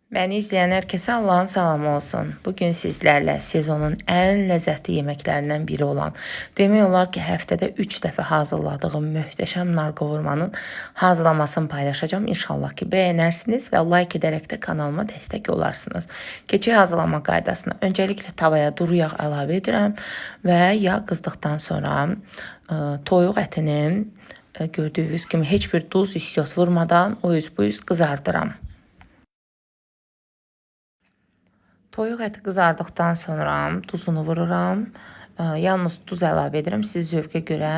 Məni izləyən hər kəsə Allahın salamı olsun. Bugün sizlərlə sezonun ən ləzzətli yeməklərindən biri olan, demək olar ki, həftədə 3 dəfə hazırladığım möhtəşəm nar qovurmanın hazırlamasını paylaşacağım. İnşallah ki, bəyənərsiniz və like edərək də kanalıma dəstək olarsınız. Keçək hazırlama qaydasına. Öncəliklə tavaya duru yağ əlavə edirəm və yağ qızdıqdan sonra toyuq ətini gördüyünüz kimi heç bir duz, istiot vurmadan o üz bu üz qızardıram. Toyuq əti qızardıqdan sonra duzunu vururam. Yalnız duz əlavə edirəm. Siz zövqə görə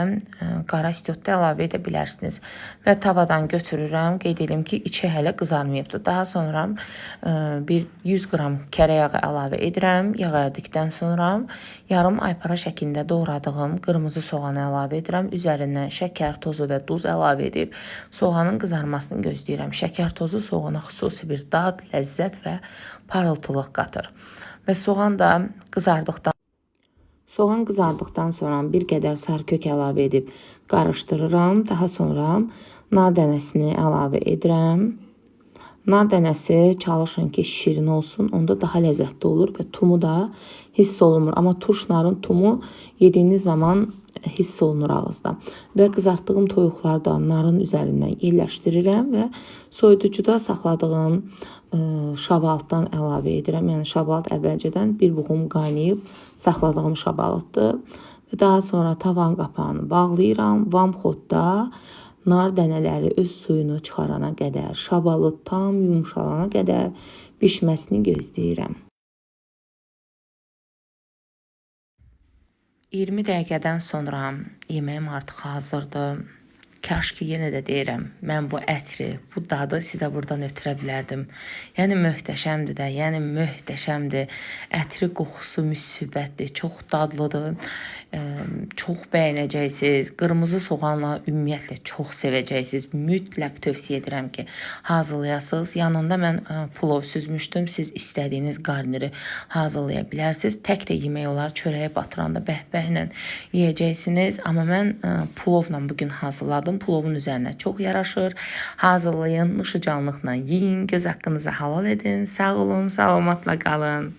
qara istiot da əlavə edə bilərsiniz. Və tavadan götürürəm. Qeyd edim ki, içi hələ qızarmayıbdır. Daha sonra bir 100 qram kərə yağı əlavə edirəm. Yağ ərdikdən sonra yarım aypara şəklində doğradığım qırmızı soğanı əlavə edirəm. Üzərindən şəkər tozu və duz əlavə edib soğanın qızarmasını gözləyirəm. Şəkər tozu soğana xüsusi bir dad, ləzzət və parıltılıq qatır. Və soğan da Soğan qızardıqdan sonra bir qədər sarı kök əlavə edib qarışdırıram. Daha sonra nar dənəsini əlavə edirəm. Nar dənəsi çalışın ki, şirin olsun. Onda daha ləzzətli olur və tumu da hiss olunmur. Amma turş narın tumu yediyiniz zaman hiss olunur ağızda. Və qızartdığım toyuqları da narın üzərindən yerləşdirirəm və soyuducuda saxladığım şabalıtdan əlavə edirəm. Yəni şabalıt əvvəlcədən bir buğum qaynayıb saxladığım şabalıtdır. Və daha sonra tavan qapağını bağlayıram. Vamxodda nar dənələri öz suyunu çıxarana qədər, şabalıt tam yumşalana qədər bişməsini gözləyirəm. 20 dəqiqədən sonra yeməyim artıq hazırdır. Kaş ki, yenə də deyirəm, mən bu ətri, bu dadı sizə buradan ötürə bilərdim. Yəni möhtəşəmdir də, yəni möhtəşəmdir. Ətri qoxusu müsibətdir, çox dadlıdır. Çox bəyənəcəksiniz. Qırmızı soğanla ümumiyyətlə çox sevəcəksiniz. Mütləq tövsiyə edirəm ki, hazırlayasınız. Yanında mən plov süzmüşdüm. Siz istədiyiniz qarniri hazırlaya bilərsiniz. Tək də yemək olar, çörəyə batıranda bəhbəhlə yeyəcəksiniz. Amma mən plovla bugün hazırladım. Plovun üzərinə çox yaraşır. Hazırlayın, nuşu canlıqla yiyin, göz haqqınızı halal edin. Sağ olun, salamatla qalın.